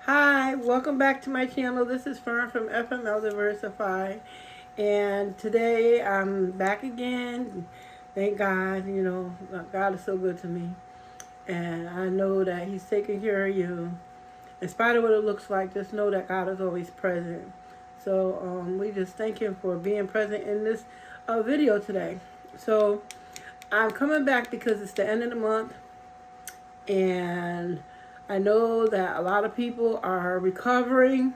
Hi, welcome back to my channel. This is Fern from FML Diversify, and today I'm back again. Thank God, God is so good to me, and I know that He's taking care of you. In spite of what it looks like, just know that God is always present. So we just thank Him for being present in this video today. So I'm coming back because it's the end of the month, and I know that a lot of people are recovering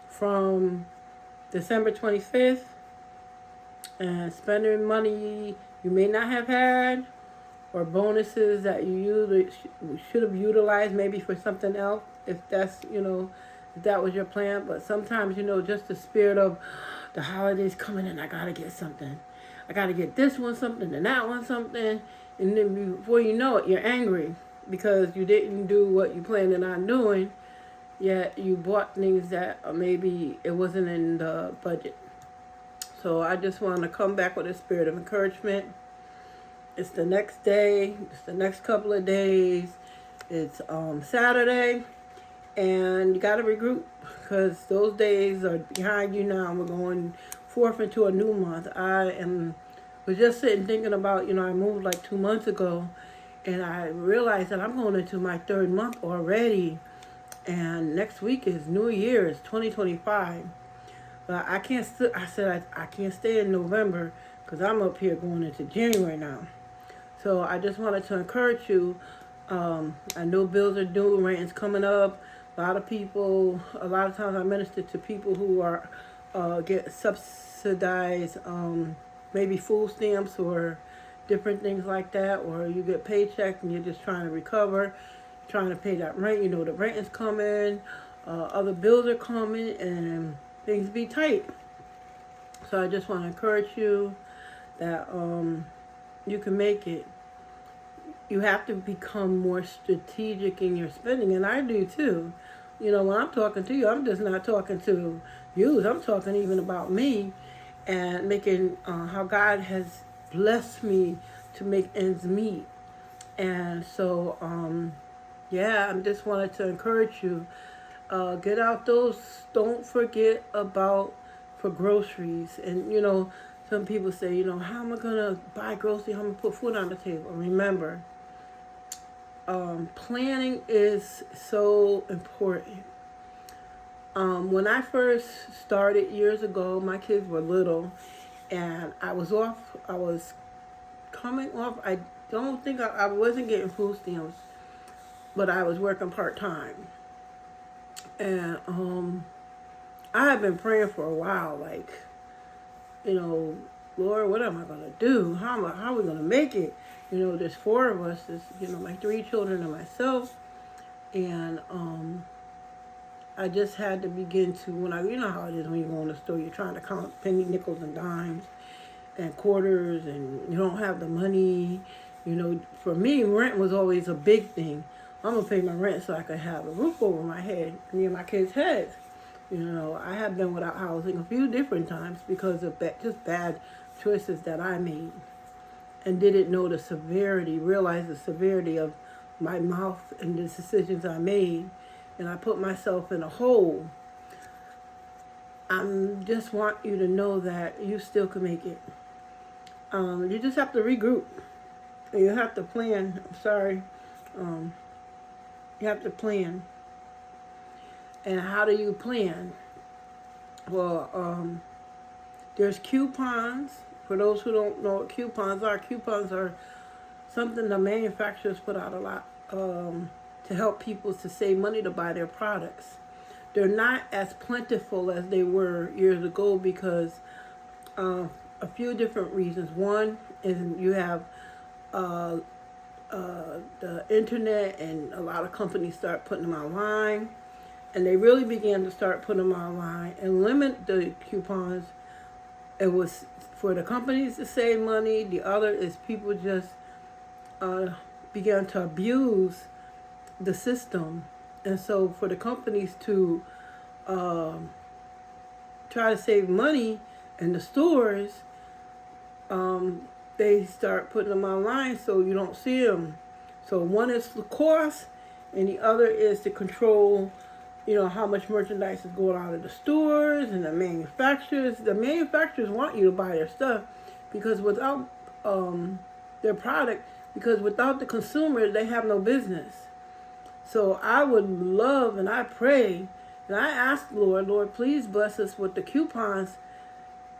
from December 25th and spending money you may not have had, or bonuses that you should have utilized maybe for something else, if if that was your plan. But sometimes, just the spirit of the holidays coming in, I gotta get something. I gotta get this one something and that one something. And then before you know it, you're angry because you didn't do what you planned on doing, yet you bought things that maybe it wasn't in the budget. So I just want to come back with a spirit of encouragement. It's the next day. It's the next couple of days. It's Saturday, and you got to regroup because those days are behind you now. We're going forth into a new month. Was just sitting thinking about, I moved like 2 months ago, and I realized that I'm going into my third month already. And next week is New Year's 2025. But I can't. I said I can't stay in November because I'm up here going into January now. So I just wanted to encourage you. I know bills are due, rent is coming up. A lot of times I minister to people who are get subsidized, maybe food stamps or different things like that, or you get paycheck and you're just trying to recover, trying to pay that rent. The rent is coming, other bills are coming, and things be tight. So I just want to encourage you that you can make it. You have to become more strategic in your spending, and I do too. When I'm talking to you, I'm just not talking to you. I'm talking even about me and making how God has blessed me to make ends meet. And so, I just wanted to encourage you. Get out those. Don't forget about for groceries. And some people say, how am I gonna buy groceries? How am I gonna put food on the table? Remember, planning is so important. When I first started years ago, my kids were little, and I was off. I was coming off. I don't think I wasn't getting food stamps, but I was working part time. And I have been praying for a while, like, Lord, what am I gonna do? How are we gonna make it? There's four of us. There's my three children and myself, and I just had to begin to when you know how it is when you go in the store, you're trying to count penny, nickels, and dimes, and quarters, and you don't have the money. For me, rent was always a big thing. I'm gonna pay my rent so I could have a roof over my head, near my kids' heads. I have been without housing a few different times because of just bad choices that I made, and didn't know realize the severity of my mouth and the decisions I made, and I put myself in a hole. I just want you to know that you still can make it. You just have to regroup. You have to plan. I'm sorry. You have to plan. And how do you plan? Well, there's coupons. For those who don't know what coupons are something the manufacturers put out a lot to help people to save money to buy their products. They're not as plentiful as they were years ago because a few different reasons. One is you have the internet, and a lot of companies start putting them online, and they really began to start putting them online and limit the coupons. It was for the companies to save money. The other is people just began to abuse the system. And so for the companies to try to save money in the stores, they start putting them online so you don't see them. So one is the cost, and the other is to control how much merchandise is going out of the stores and the manufacturers. The manufacturers want you to buy their stuff because without their product, because without the consumer, they have no business. So I would love and I pray and I ask Lord, please bless us with the coupons.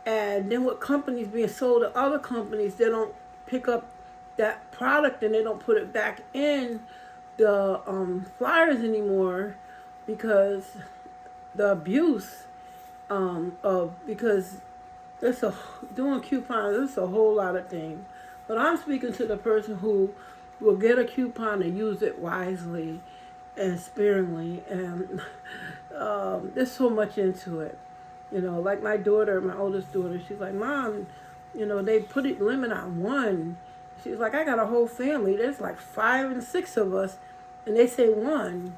And then with companies being sold to other companies, they don't pick up that product and they don't put it back in the flyers anymore because the abuse because doing coupons, there's a whole lot of things. But I'm speaking to the person who will get a coupon and use it wisely and sparingly, and there's so much into it. Like my daughter, my oldest daughter, she's like, Mom, they put it limit on one. She's like, I got a whole family. There's like 5 and 6 of us, and they say one.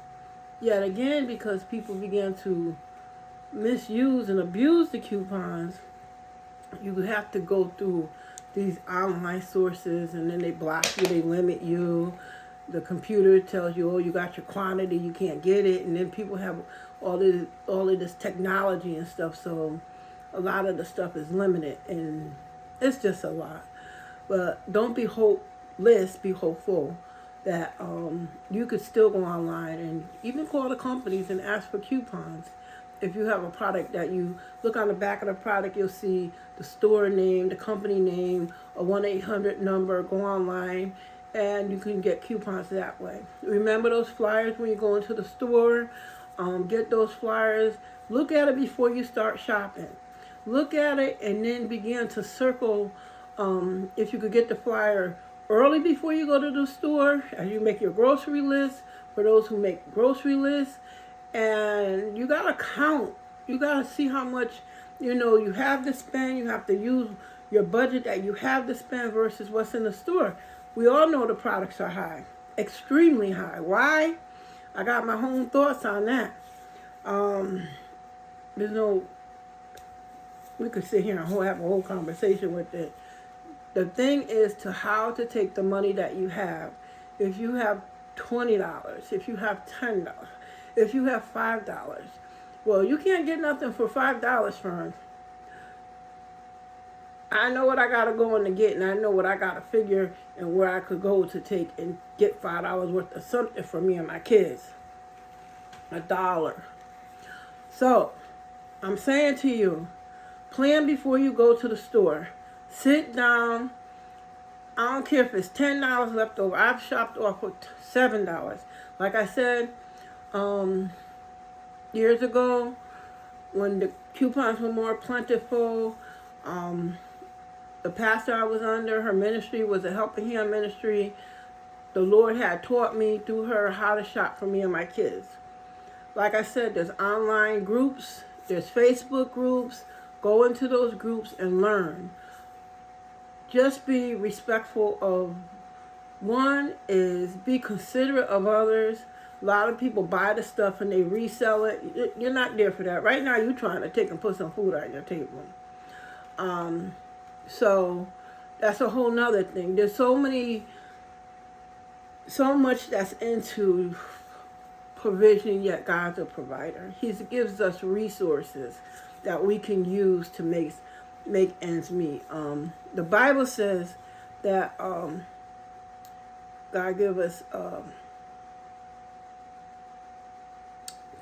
Yet again, because people began to misuse and abuse the coupons, you have to go through these online sources, and then they block you, they limit you. The computer tells you, oh, you got your quantity, you can't get it, and then people have all of this technology and stuff, so a lot of the stuff is limited, and it's just a lot. But don't be hopeless, be hopeful that you could still go online and even call the companies and ask for coupons. If you have a product that you look on the back of the product, you'll see the store name, the company name, a 1-800 number, go online, and you can get coupons that way. Remember those flyers when you go into the store? Get those flyers. Look at it before you start shopping. Look at it and then begin to circle. If you could get the flyer early before you go to the store, as you make your grocery list, for those who make grocery lists, and you got to count. You got to see how much, you have to spend. You have to use your budget that you have to spend versus what's in the store. We all know the products are high, extremely high. Why? I got my own thoughts on that. We could sit here and have a whole conversation with it. The thing is to how to take the money that you have. If you have $20, if you have $10, if you have $5, well, you can't get nothing for $5, friends. I know what I got to go in to get, and I know what I got to figure and where I could go to take and get $5 worth of something for me and my kids. $1. So, I'm saying to you, plan before you go to the store. Sit down. I don't care if it's $10 left over. I've shopped off with $7. Like I said, years ago, when the coupons were more plentiful, the pastor I was under, her ministry was a Helping Hand ministry. The Lord had taught me through her how to shop for me and my kids. Like I said, there's online groups, there's Facebook groups. Go into those groups and learn. Just be respectful of, one is be considerate of others. A lot of people buy the stuff and they resell it. You're not there for that. Right now you're trying to take and put some food on your table. So that's a whole nother thing. There's so much that's into provision, yet God's a provider. He gives us resources that we can use to make ends meet. The Bible says that God give us,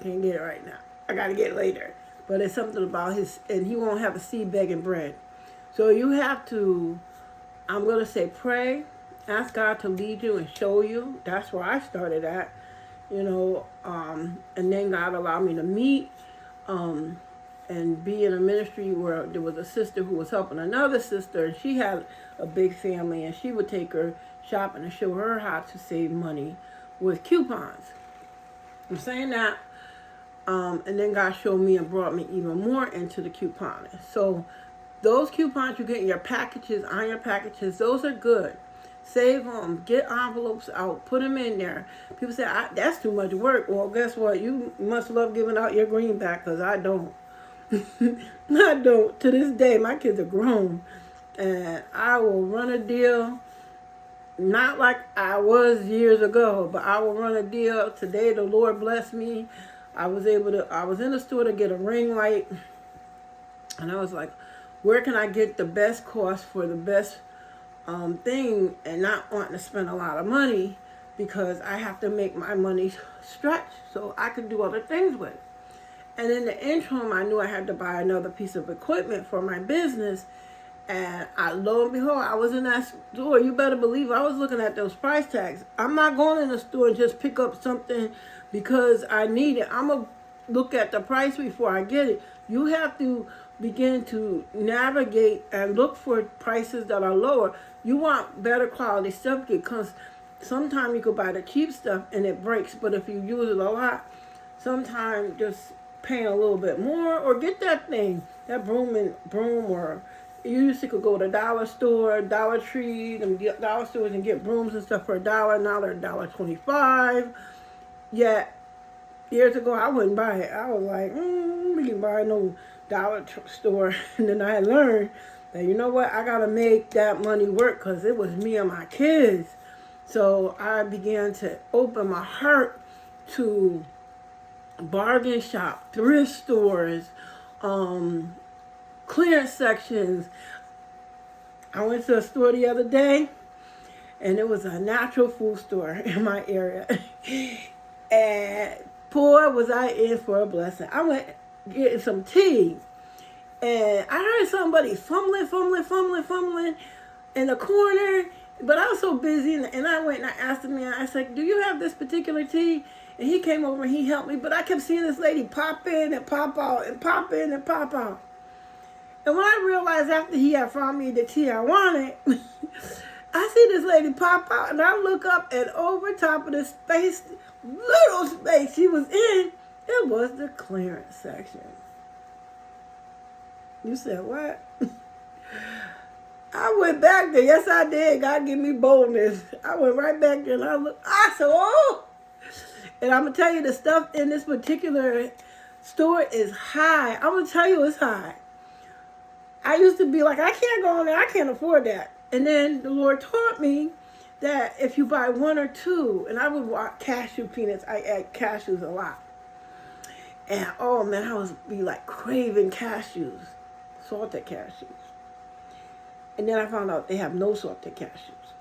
can't get it right now. I got to get it later. But it's something about and he won't have a seed begging bread. So you have to, I'm going to say pray, ask God to lead you and show you. That's where I started at, and then God allowed me to meet and be in a ministry where there was a sister who was helping another sister, and she had a big family, and she would take her shopping and show her how to save money with coupons. I'm saying that, and then God showed me and brought me even more into the couponing. So those coupons you get in your packages, on your packages, those are good. Save them. Get envelopes out. Put them in there. People say, that's too much work. Well, guess what? You must love giving out your greenback, because I don't. I don't. To this day, my kids are grown. And I will run a deal, not like I was years ago, but I will run a deal. Today, the Lord bless me. I was in the store to get a ring light, and I was like, where can I get the best cost for the best thing, and not wanting to spend a lot of money, because I have to make my money stretch so I can do other things with it. And in the interim, I knew I had to buy another piece of equipment for my business. And lo and behold, I was in that store. You better believe I was looking at those price tags. I'm not going in the store and just pick up something because I need it. I'm going to look at the price before I get it. You have to begin to navigate and look for prices that are lower. You want better quality stuff, because sometimes you could buy the cheap stuff and it breaks. But if you use it a lot, sometimes just paying a little bit more, or get that thing, that broom, or you used to could go to the dollar store, Dollar Tree, and dollar stores, and get brooms and stuff for $1. Now they're $1.25. Yet years ago I wouldn't buy it. I was like, we can buy no dollar store. And then I learned that, you know what, I gotta make that money work, because it was me and my kids. So I began to open my heart to bargain shop, thrift stores, clearance sections. I went to a store the other day, and it was a natural food store in my area. And boy, was I in for a blessing. I went getting some tea, and I heard somebody fumbling in the corner, but I was so busy, and I went and I asked him, I said, do you have this particular tea? And he came over and he helped me, but I kept seeing this lady pop in and pop out and pop in and pop out. And when I realized after he had found me the tea I wanted, I see this lady pop out, and I look up, and over top of the space, little space she was in, it was the clearance section. You said, what? I went back there. Yes, I did. God give me boldness. I went right back there, and I said, oh! And I'm going to tell you, the stuff in this particular store is high. I'm going to tell you it's high. I used to be like, I can't go in there. I can't afford that. And then the Lord taught me that if you buy one or two, and I would want cashew peanuts. I ate cashews a lot. And, oh, man, I was be like craving cashews, salted cashews. And then I found out they have no salted cashews.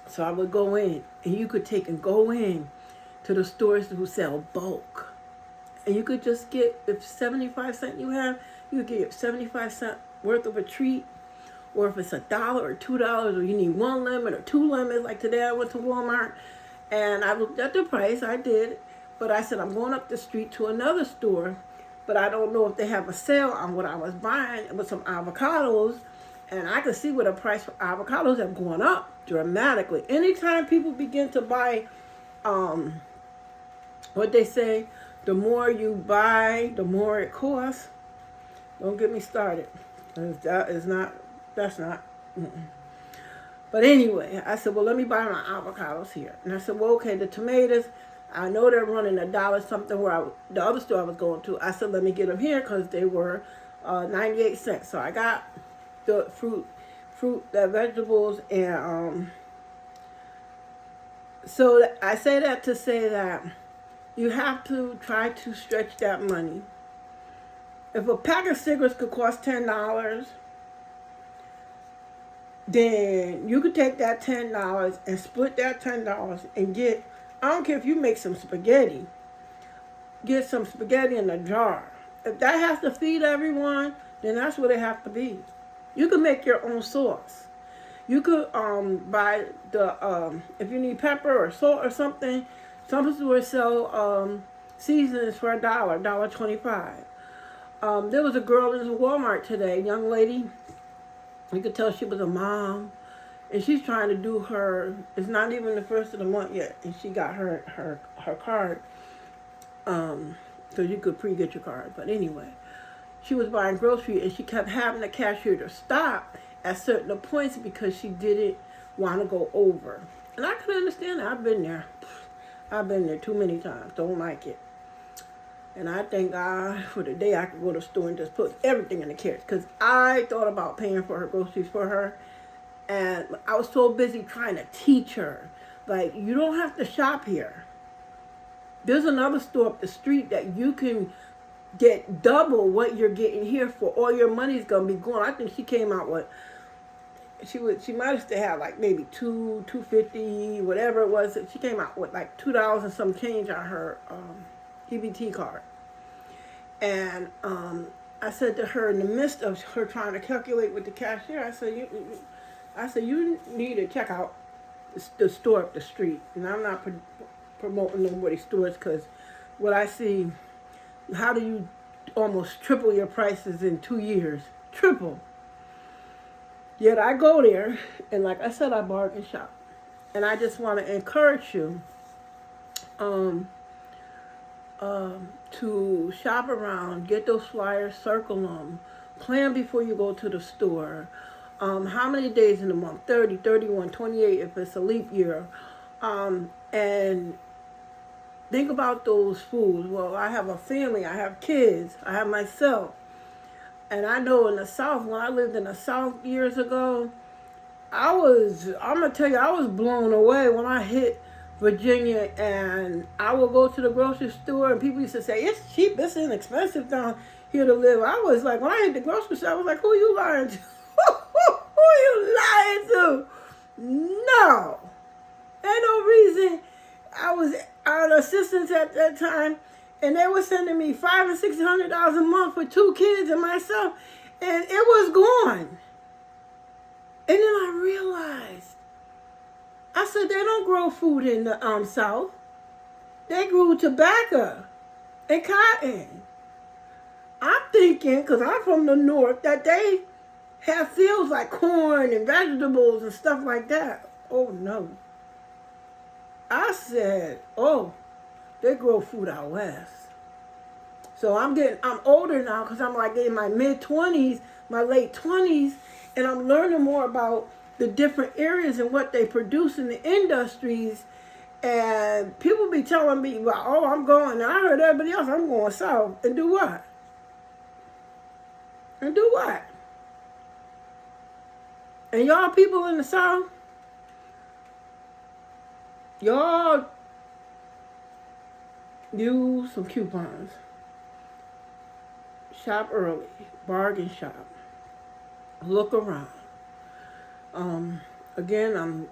So I would go in, and you could take and go in to the stores who sell bulk. And you could just get, if 75 cents you have, you could get 75 cents worth of a treat. Or if it's $1 or $2, or you need 1 lemon or 2 lemons. Like today I went to Walmart, and I looked at the price, I did. But I said, I'm going up the street to another store, but I don't know if they have a sale on what I was buying, with some avocados. And I could see where the price for avocados have gone up dramatically. Anytime people begin to buy, what they say, the more you buy, the more it costs. Don't get me started. That's not. But anyway, I said, well, let me buy my avocados here. And I said, well, okay, the tomatoes, I know they're running $1 something where the other store I was going to. I said, let me get them here, because they were 98 cents. So I got the fruit, the vegetables, and so I say that to say that you have to try to stretch that money. If a pack of cigarettes could cost $10, then you could take that $10 and split that $10 and get, I don't care if you make some spaghetti, get some spaghetti in a jar. If that has to feed everyone, then that's what it has to be. You can make your own sauce. You could buy the, if you need pepper or salt or something, some stores sell seasonings for $1, $1.25. There was a girl in Walmart today, young lady. You could tell she was a mom, and she's trying to do it's not even the first of the month yet, and she got her card, so you could pre-get your card. But anyway, she was buying groceries, and she kept having the cashier to stop at certain points because she didn't want to go over. And I could understand that. I've been there too many times. Don't like it. And I thank God for the day I could go to the store and just put everything in the carrots. Because I thought about paying for her groceries for her. And I was so busy trying to teach her. Like, you don't have to shop here. There's another store up the street that you can get double what you're getting here for. All your money's gonna be gone. I think she came out with, she might have still had like maybe $2.50, whatever it was. She came out with like $2 and some change on her EBT card. And I said to her, in the midst of her trying to calculate with the cashier, I said, you need to check out the store up the street. And I'm not promoting nobody's stores, because what I see, how do you almost triple your prices in 2 years? Triple. Yet I go there, and like I said, I bargain shop. And I just want to encourage you to shop around, get those flyers, circle them, plan before you go to the store. How many days in a month? 30, 31, 28 if it's a leap year. And think about those foods. Well, I have a family, I have kids, I have myself. And I know in the South, when I lived in the South years ago, I'm going to tell you, I was blown away when I hit Virginia, and I would go to the grocery store and people used to say, it's cheap, it's inexpensive down here to live. I was like, when I hit the grocery store, I was like, who are you lying to? Who are you lying to? No. Ain't no reason. I was on assistance at that time, and they were sending me $500 and $600 a month for 2 kids and myself, and it was gone. And then I realized, I said, they don't grow food in the South. They grew tobacco and cotton. I'm thinking, because I'm from the North, that they have fields like corn and vegetables and stuff like that. Oh, no. I said, oh, they grow food out West. So I'm older now, because I'm like in my mid-20s, my late 20s, and I'm learning more about the different areas and what they produce in the industries. And people be telling me, well, oh, I'm going, and I heard everybody else, I'm going south. And do what? And do what? And y'all people in the South, y'all use some coupons. Shop early. Bargain shop. Look around. Again, I'm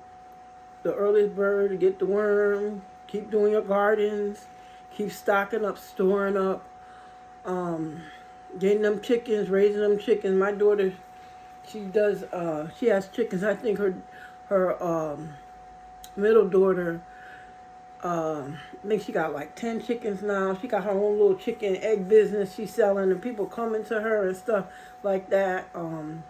the earliest bird to get the worm. Keep doing your gardens. Keep stocking up, storing up. Getting them chickens, raising them chickens. My daughter, she has chickens. I think her middle daughter, I think she got like 10 chickens now. She got her own little chicken egg business she's selling, and people coming to her and stuff like that.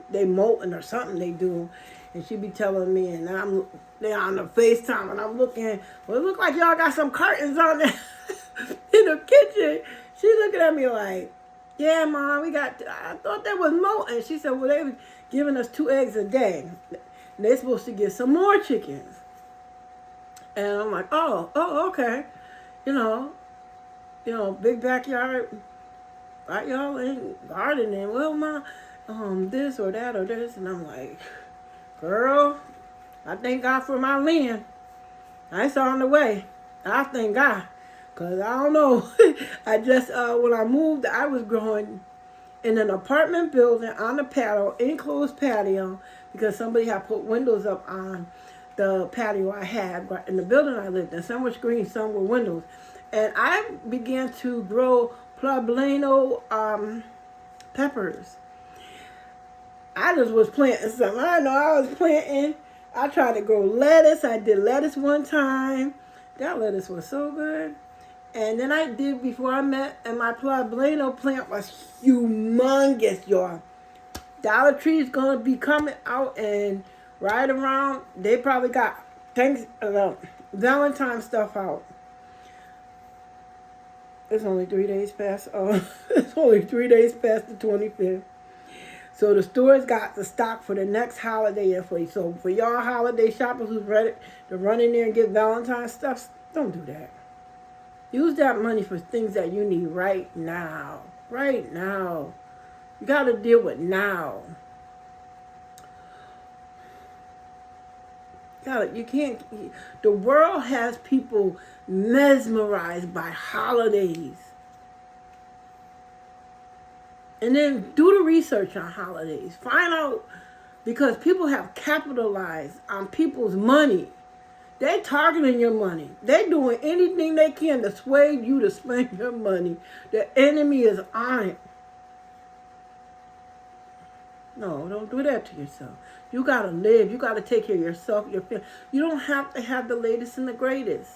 They molting or something they do, and she be telling me, and they're on the FaceTime, and I'm looking, well, it look like y'all got some curtains on there in the kitchen. She looking at me like, yeah, Mom, I thought that was molting. She said, well, they were giving us 2 eggs a day. And they're supposed to get some more chickens. And I'm like, oh, okay. You know, big backyard, right, y'all, and gardening. Well, Mom, this or that or this. And I'm like, girl, I thank God for my land. I saw on the way. I thank God. Because I don't know. I just, when I moved, I was growing in an apartment building on the patio, enclosed patio, because somebody had put windows up on the patio I had in the building I lived in. Some were screens, some were windows. And I began to grow poblano peppers. I just was planting something. I know I was planting. I tried to grow lettuce. I did lettuce one time. That lettuce was so good. And then I did, before I met, and my poblano plant was humongous, y'all. Dollar Tree's going to be coming out, and right around, they probably got Valentine stuff out. It's only 3 days past, it's only 3 days past the 25th. So the store's got the stock for the next holiday. So for y'all holiday shoppers who's ready to run in there and get Valentine stuff, don't do that. Use that money for things that you need right now. Right now. You got to deal with now. You can't. The world has people mesmerized by holidays. And then do the research on holidays. Find out, because people have capitalized on people's money. They're targeting your money. They're doing anything they can to sway you to spend your money. The enemy is on it. No, don't do that to yourself. You got to live. You got to take care of yourself, your family. You don't have to have the latest and the greatest.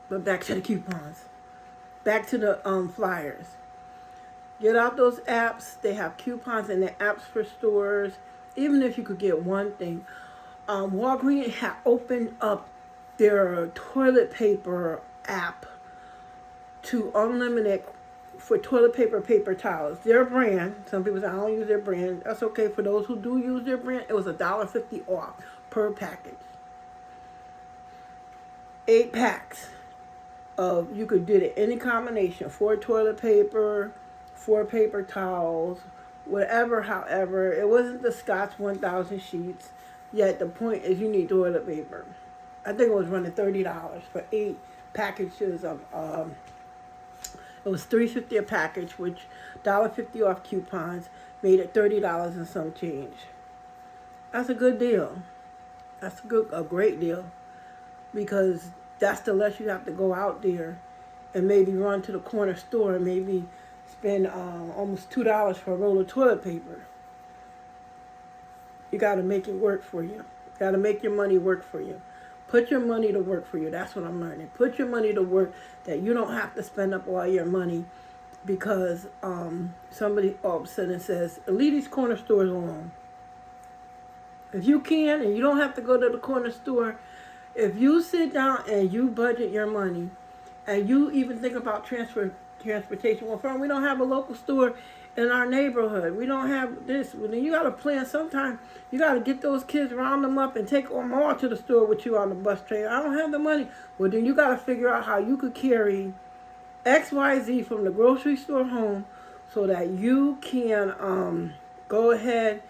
But back to the coupons. Back to the flyers. Get out those apps. They have coupons in the apps for stores. Even if you could get one thing. Walgreens had opened up their toilet paper app to unlimited for toilet paper, paper towels. Their brand, some people say, I don't use their brand. That's okay. For those who do use their brand, it was $1.50 off per package. 8 packs of, you could get it any combination, 4 toilet paper, 4 paper towels, whatever, however. It wasn't the Scotch 1000 sheets. Yet the point is, you need toilet paper. I think it was running $30 for 8 packages of, it was $3.50 a package, which $1.50 off coupons made it $30 and some change. That's a good deal. That's a great deal, because that's the less you have to go out there and maybe run to the corner store and maybe spend almost $2 for a roll of toilet paper. You got to make it work for you. You got to make your money work for you. Put your money to work for you. That's what I'm learning. Put your money to work, that you don't have to spend up all your money because somebody all of a sudden says, leave these corner stores alone. If you can, and you don't have to go to the corner store, if you sit down and you budget your money, and you even think about transportation. Well, first, we don't have a local store in our neighborhood. We don't have this. Well, then you got to plan. Sometimes you got to get those kids, round them up, and take them all to the store with you on the bus train. I don't have the money. Well, then you got to figure out how you could carry XYZ from the grocery store home so that you can go ahead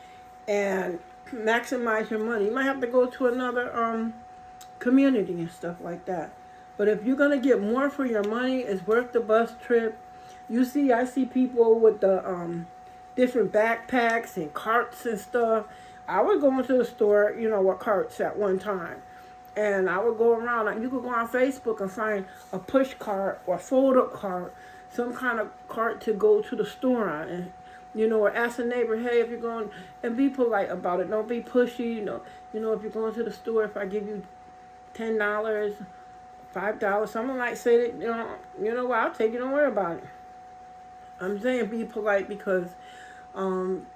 and maximize your money. You might have to go to another community and stuff like that. But if you're going to get more for your money, it's worth the bus trip. I see people with the different backpacks and carts and stuff. I would go into the store, with carts at one time. And I would go around. You could go on Facebook and find a push cart or fold-up cart, some kind of cart to go to the store on. And, or ask a neighbor, hey, if you're going, and be polite about it. Don't be pushy. If you're going to the store, if I give you $10, $5, someone might say that, you know what, I'll take it, don't worry about it. I'm saying be polite because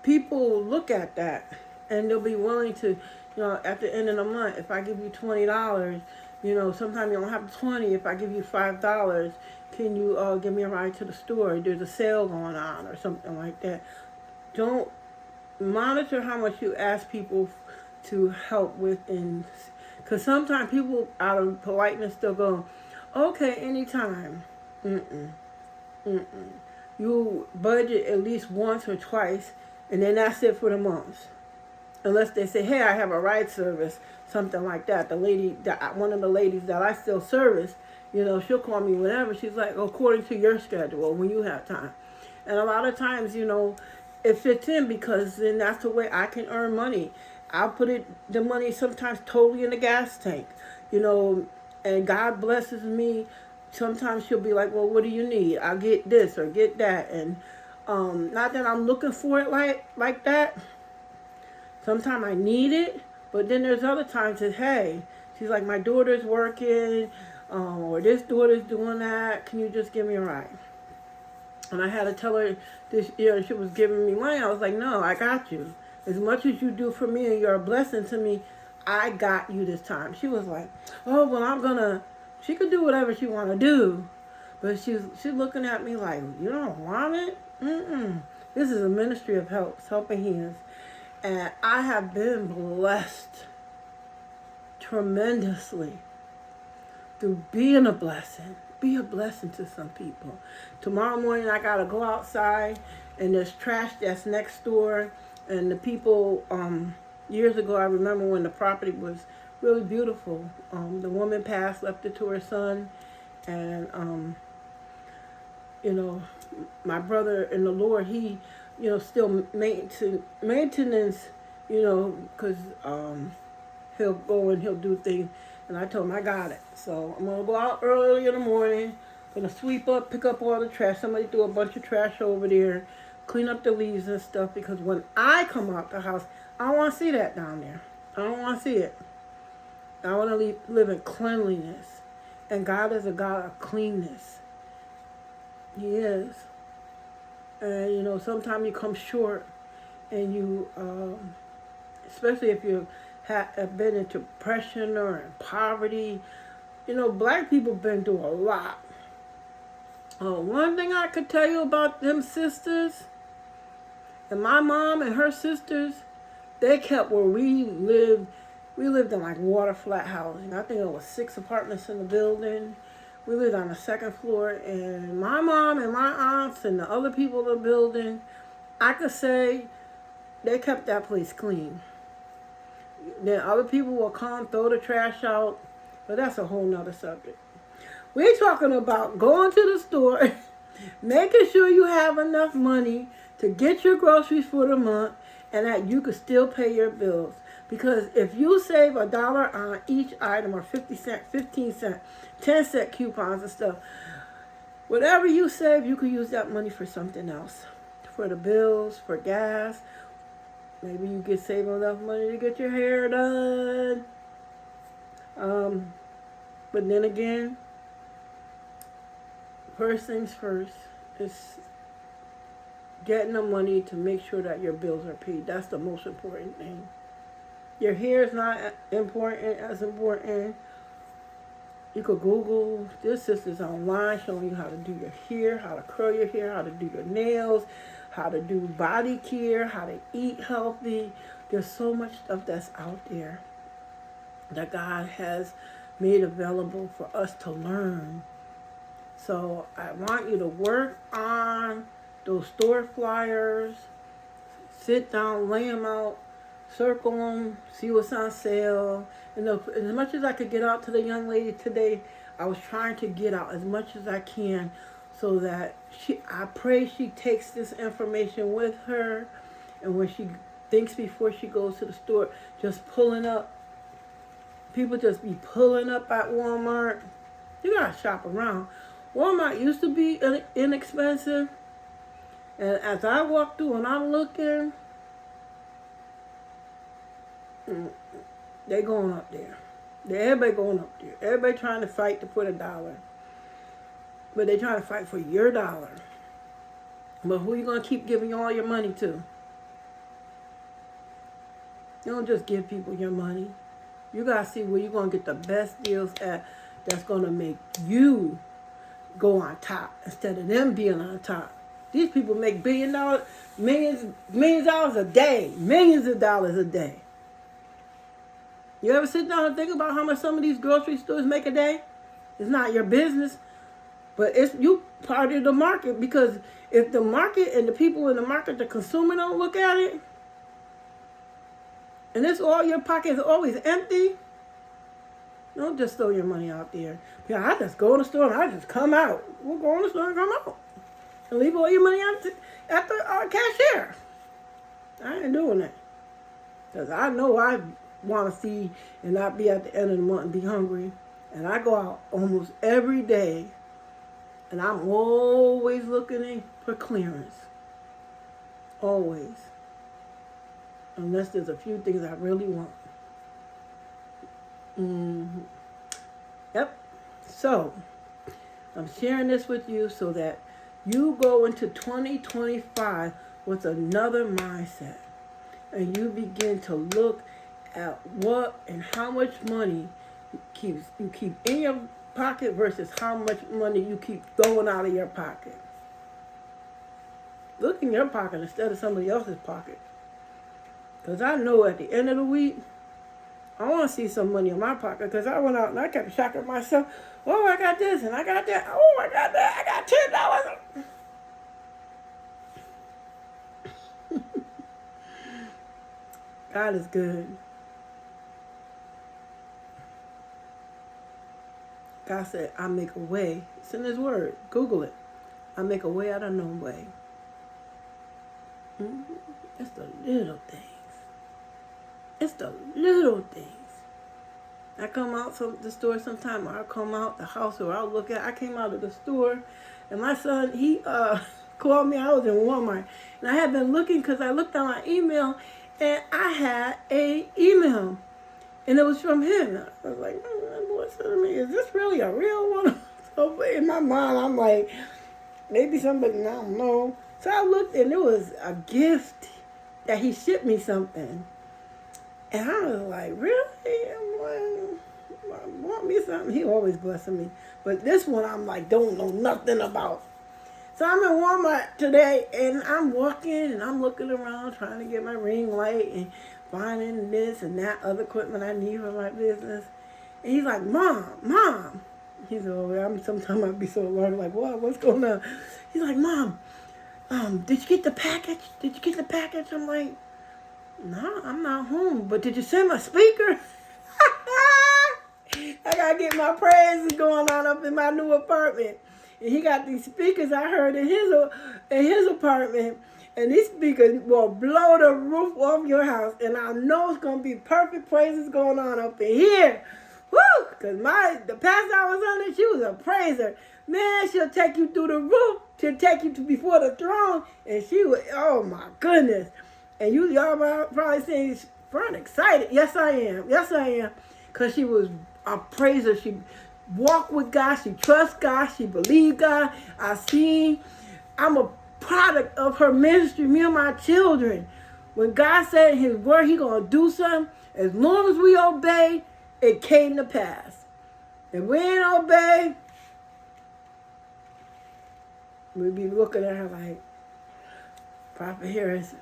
people look at that and they'll be willing to, at the end of the month, if I give you $20, sometimes you don't have 20. If I give you $5, can you give me a ride to the store? There's a sale going on or something like that. Don't monitor how much you ask people to help with, because sometimes people, out of politeness, they'll go, okay, anytime. You budget at least once or twice, and then that's it for the month. Unless they say, hey, I have a ride service, something like that. One of the ladies that I still service, she'll call me whenever. She's like, according to your schedule, when you have time. And a lot of times, it fits in, because then that's the way I can earn money. I'll put the money sometimes totally in the gas tank, and God blesses me. Sometimes she'll be like, well, what do you need? I'll get this or get that. And not that I'm looking for it like that. Sometimes I need it, but then there's other times that, hey, she's like, my daughter's working, or this daughter's doing that. Can you just give me a ride? And I had to tell her this year, she was giving me money. I was like, no, I got you. As much as you do for me and you're a blessing to me, I got you this time. She was like, oh, well, she could do whatever she want to do. But she's looking at me like, you don't want it? This is a ministry of helping hands. And I have been blessed tremendously through being a blessing. Be a blessing to some people. Tomorrow morning, I got to go outside, and there's trash that's next door. And the people, years ago, I remember when the property was really beautiful. The woman passed, left it to her son, and you know, my brother in the Lord, he, still maintenance, because he'll go and he'll do things. And I told him I got it. So I'm gonna go out early in the morning. Gonna sweep up, pick up all the trash. Somebody threw a bunch of trash over there, clean up the leaves and stuff. Because when I come out the house, I don't want to see that down there. I don't want to see it. I want to live in cleanliness. And God is a God of cleanness. He is. And sometimes you come short, and you, especially if you have been in depression or in poverty. Black people been through a lot. One thing I could tell you about them sisters, and my mom and her sisters, they kept where we lived. We lived in like water flat housing. I think there was 6 apartments in the building. We lived on the 2nd floor, and my mom and my aunts and the other people in the building, I could say they kept that place clean. Then other people will come, throw the trash out, but that's a whole nother subject. We're talking about going to the store, making sure you have enough money to get your groceries for the month, and that you could still pay your bills. Because if you save $1 on each item, or 50 cent, 15 cent, 10 cent coupons and stuff, whatever you save, you could use that money for something else. For the bills, for gas. Maybe you could save enough money to get your hair done. But then again, first things first is getting the money to make sure that your bills are paid. That's the most important thing. Your hair is not as important. You could Google. There's sisters online showing you how to do your hair, how to curl your hair, how to do your nails, how to do body care, how to eat healthy. There's so much stuff that's out there that God has made available for us to learn. So I want you to work on those store flyers. Sit down, lay them out, circle them, see what's on sale. And as much as I could get out to the young lady today, I was trying to get out as much as I can so that I pray she takes this information with her. And when she thinks before she goes to the store, just pulling up. People just be pulling up at Walmart. You gotta shop around. Walmart used to be inexpensive. And as I walk through and I'm looking, they going up there. Everybody going up there. Everybody trying to fight to put $1. But they trying to fight for your dollar. But who you going to keep giving all your money to? You don't just give people your money. You got to see where you're going to get the best deals at that's going to make you go on top instead of them being on top. These people make millions of dollars a day. Millions of dollars a day. You ever sit down and think about how much some of these grocery stores make a day? It's not your business, but it's you part of the market, because if the market and the people in the market, the consumer, don't look at it, and it's all your pocket is always empty, don't just throw your money out there. Yeah, I just go in the store and I just come out. We'll go in the store and come out. And leave all your money at the cashier. I ain't doing that. Because I know I want to feed and not be at the end of the month and be hungry. And I go out almost every day. And I'm always looking for clearance. Always. Unless there's a few things I really want. Yep. So, I'm sharing this with you so that you go into 2025 with another mindset. And you begin to look at what and how much money you keep in your pocket versus how much money you keep throwing out of your pocket. Look in your pocket instead of somebody else's pocket. Because I know at the end of the week, I want to see some money in my pocket, because I went out and I kept shocking myself. Oh, I got this and I got that. Oh, I got that. I got $10. God is good. God said, I make a way. It's in His Word. Google it. I make a way out of no way. Mm-hmm. It's the little things. It's the little things. I come out from the store sometime, or I come out the house, or I'll look at. I came out of the store, and my son, he called me. I was in Walmart, and I had been looking because I looked on my email, and I had a email, and it was from him. I was like, that boy said to me, is this really a real one? So in my mind, I'm like, maybe somebody, I don't know. So I looked, and it was a gift that he shipped me something. And I was like, really? I'm like, want me something? He always blessing me. But this one, I'm like, don't know nothing about. So I'm in Walmart today, and I'm walking, and I'm looking around, trying to get my ring light, and finding this and that other equipment I need for my business. And he's like, Mom. He's over. Sometimes I'd be so alarmed, like, what? What's going on? He's like, Mom, did you get the package? Did you get the package? I'm like, no, I'm not home. But did you send my speaker? I gotta get my praises going on up in my new apartment. And he got these speakers I heard in his apartment. And these speakers will blow the roof off your house. And I know it's gonna be perfect praises going on up in here. Woo! Because the pastor I was under, she was a praiser. Man, she'll take you through the roof. She'll take you to before the throne. And she would, oh my goodness. And y'all probably saying, Fern, excited. Yes, I am. Because she was a praiser. She walked with God. She trusts God. She believed God. I'm a product of her ministry, me and my children. When God said in His Word He going to do something, as long as we obey, it came to pass. If we ain't obey, we'd be looking at her like, Prophet Harris.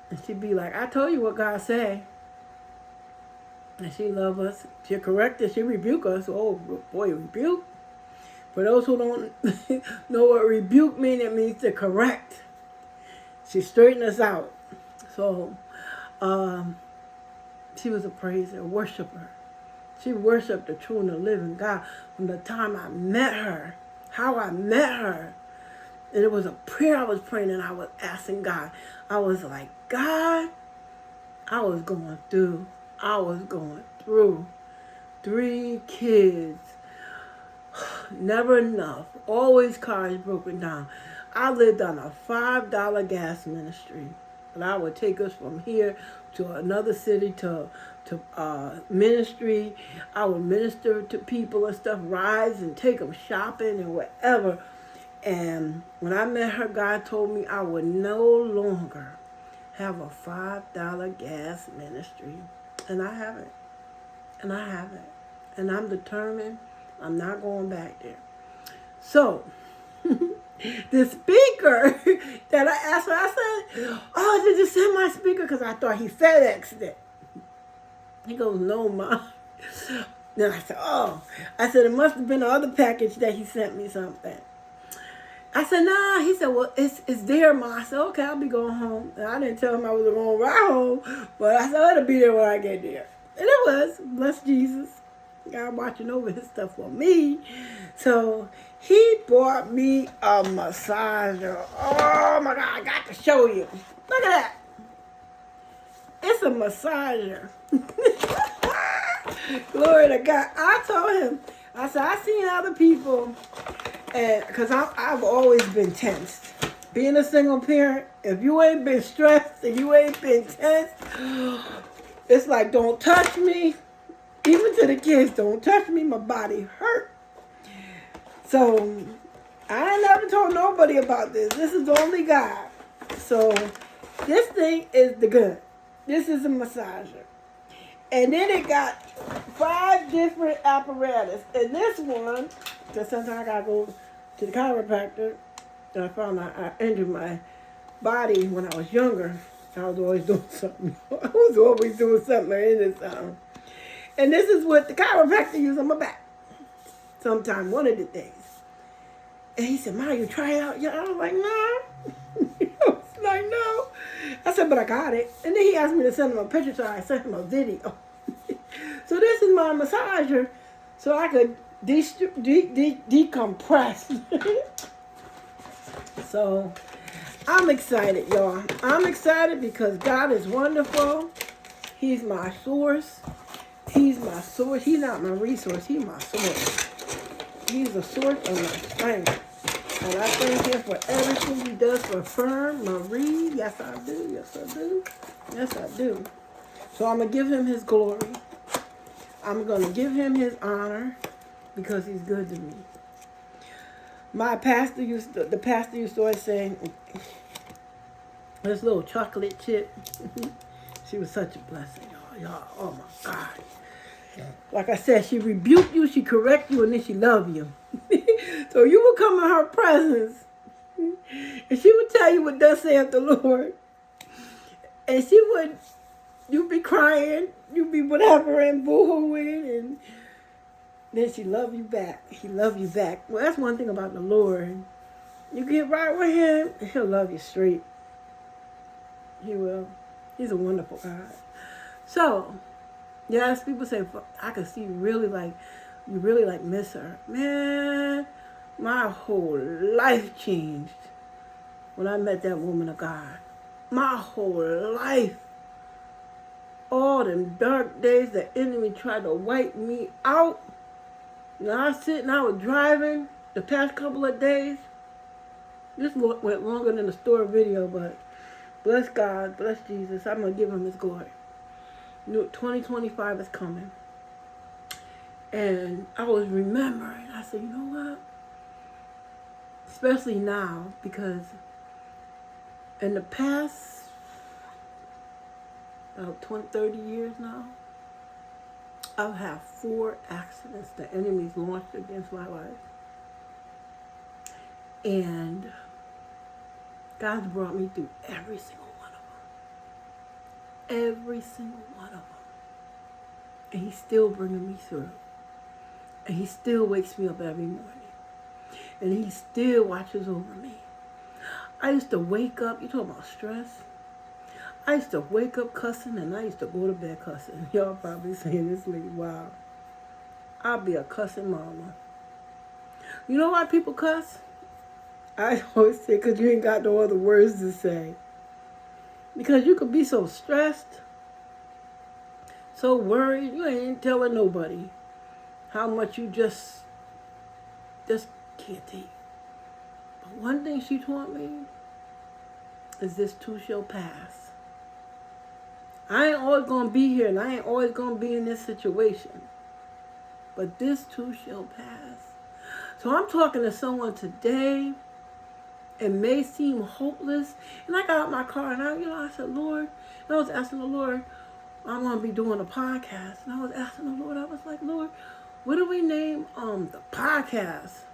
And she'd be like, I told you what God said. And she love us. She'll correct us. She'll rebuke us. Oh, boy, rebuke. For those who don't know what rebuke means, it means to correct. She straightened us out. So, she was a praiser, a worshiper. She worshiped the true and the living God from the time I met her. How I met her. And it was a prayer I was praying, and I was asking God. I was like, God, I was going through. 3 kids. Never enough. Always cars broken down. I lived on a $5 gas ministry. And I would take us from here to another city to ministry. I would minister to people and stuff, rides, and take them shopping and whatever. And when I met her, God told me I would no longer have a $5 gas ministry. And I haven't. And I'm determined I'm not going back there. So, the speaker that I asked her, I said, oh, did you send my speaker? Because I thought he FedExed it. He goes, no, Mom. Then I said, oh. I said, it must have been the other package that he sent me something. I said, nah. He said, well, it's there, Ma. I said, okay, I'll be going home. And I didn't tell him I was going to ride home, but I said, it'll be there when I get there. And it was. Bless Jesus. God watching over His stuff for me. So he bought me a massager. Oh, my God, I got to show you. Look at that. It's a massager. Glory to God. I told him, I said, I seen other people, and because I've always been tensed. Being a single parent, if you ain't been stressed and you ain't been tense, it's like, don't touch me. Even to the kids, don't touch me. My body hurt. So I ain't never told nobody about this. This is only God. So this thing is the gun. This is a massager. And then it got 5 different apparatus. And this one, because sometimes I got to go to the chiropractor. And I found out I injured my body when I was younger. I was always doing something. I was always doing something in this. And this is what the chiropractor used on my back. Sometime, one of the things. And he said, Ma, you try it out? Yeah. I was like, no. I was like, no. I said, but I got it. And then he asked me to send him a picture, so I sent him a video. So this is my massager, so I could decompress. So I'm excited, y'all. I'm excited because God is wonderful. He's my source. He's my source. He's not my resource. He's my source. He's the source of my strength. And I thank him for everything he does for Fern, Marie. Yes, I do. Yes, I do. Yes, I do. So I'm going to give him his glory. I'm going to give him his honor because he's good to me. The pastor used to always say, this little chocolate chip, she was such a blessing, y'all. Oh my God. Like I said, she rebuked you, she correct you, and then she love you. So you would come in her presence, and she would tell you what thus saith the Lord. And you'd be crying, you'd be whatever, and boo-hooing, and then she love you back. He love you back. Well, that's one thing about the Lord. You get right with him, he'll love you straight. He will. He's a wonderful God. So, yes, people say, I can see you really miss her. Man, my whole life changed when I met that woman of God. My whole life. All them dark days the enemy tried to wipe me out. I was driving the past couple of days. This went longer than the store video, but bless God, bless Jesus. I'm going to give him his glory. 2025 is coming. And I was remembering. I said, you know what? Especially now, because in the past about 20, 30 years now, I've had 4 accidents the enemy's launched against my life. And God's brought me through every single one of them. Every single one of them. And he's still bringing me through. And he still wakes me up every morning. And he still watches over me. I used to wake up, you talking about stress? I used to wake up cussing and I used to go to bed cussing. Y'all probably saying this lady, wow. I'll be a cussing mama. You know why people cuss? I always say because you ain't got no other words to say. Because you could be so stressed, so worried, you ain't telling nobody how much you just can't take. But one thing she taught me is this too shall pass. I ain't always going to be here and I ain't always going to be in this situation. But this too shall pass. So I'm talking to someone today. It may seem hopeless. And I got out my car and I said, Lord, and I was asking the Lord, I'm going to be doing a podcast. And I was asking the Lord, I was like, Lord, what do we name the podcast?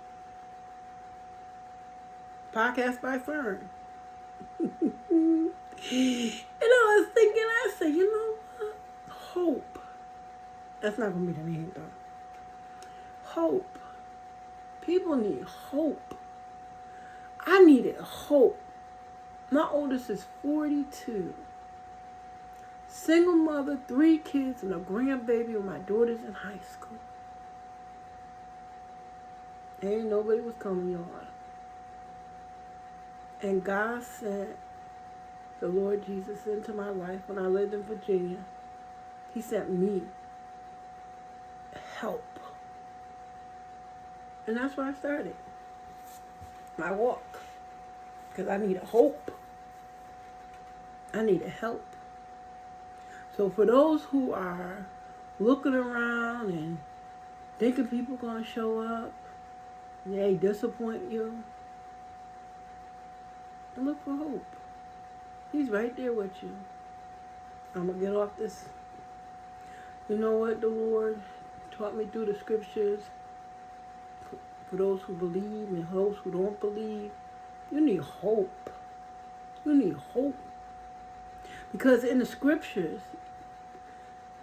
Podcast by Fern. And I was thinking, I said, you know what? Hope. That's not going to be the name, though. Hope. People need hope. I needed hope. My oldest is 42. Single mother, 3 kids, and a grandbaby when my daughter's in high school. Ain't nobody was coming, y'all. And God sent the Lord Jesus into my life when I lived in Virginia. He sent me help. And that's where I started my walk. Because I needed hope. I needed help. So for those who are looking around and thinking people going to show up, they disappoint you, and look for hope. He's right there with you. I'm going to get off this. You know what the Lord taught me through the scriptures? For those who believe and those who don't believe, you need hope. You need hope. Because in the scriptures,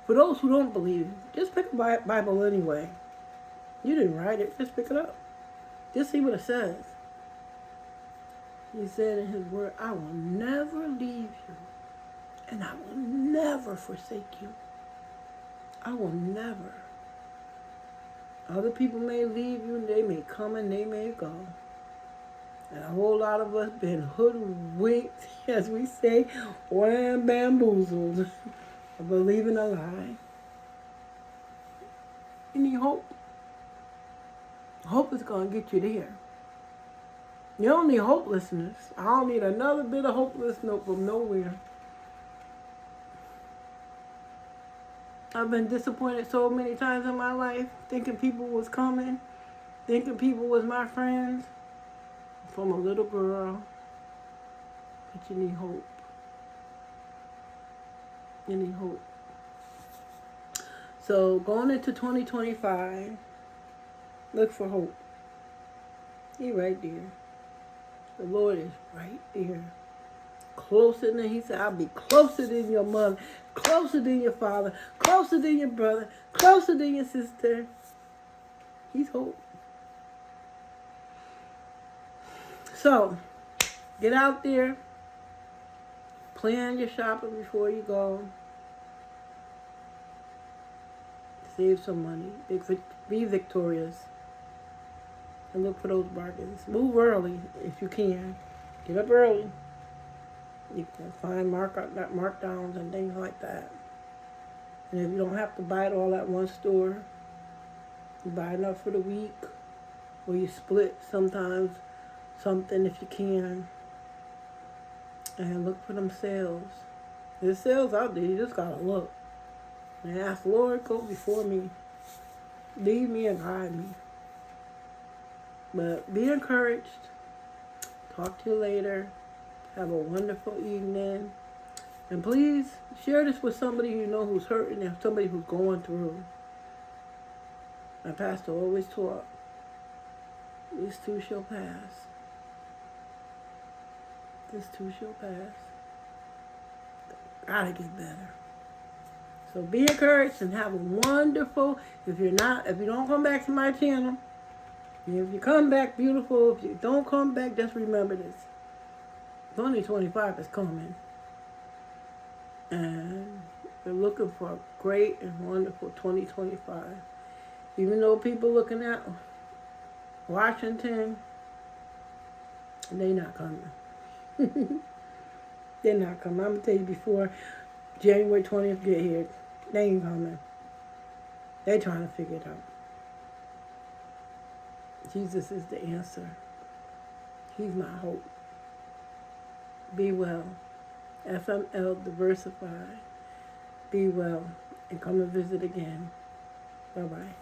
for those who don't believe, just pick a Bible anyway. You didn't write it, just pick it up. Just see what it says. He said in his word, I will never leave you, and I will never forsake you. I will never. Other people may leave you, and they may come and they may go. And a whole lot of us been hoodwinked, as we say, or bamboozled, of believing a lie. You need hope. Hope is going to get you there. You don't need hopelessness. I don't need another bit of hopelessness from nowhere. I've been disappointed so many times in my life, thinking people was coming, thinking people was my friends, from a little girl. But you need hope. You need hope. So going into 2025, look for hope. He right there. The Lord is right there. Closer than, he said, I'll be closer than your mother, closer than your father, closer than your brother, closer than your sister. He's hope. So, get out there. Plan your shopping before you go. Save some money. Be victorious. And look for those bargains. Move early if you can. Get up early. You can find markdowns and things like that. And if you don't have to buy it all at one store, you buy enough for the week. Or you split sometimes something if you can. And look for them sales. There's sales out there. You just got to look. And ask, Lord, go before me. Lead me and guide me. But be encouraged. Talk to you later. Have a wonderful evening. And please share this with somebody you know who's hurting and somebody who's going through. My pastor always taught, this too shall pass. This too shall pass. Gotta get better. So be encouraged and have a wonderful, if you don't come back to my channel, if you come back, beautiful. If you don't come back, just remember this. 2025 is coming. And we're looking for a great and wonderful 2025. Even though people looking at Washington, they not coming. They're not coming. I'm going to tell you before January 20th get here, they ain't coming. They're trying to figure it out. Jesus is the answer. He's my hope. Be well. FML Diversify. Be well. And come and visit again. Bye-bye.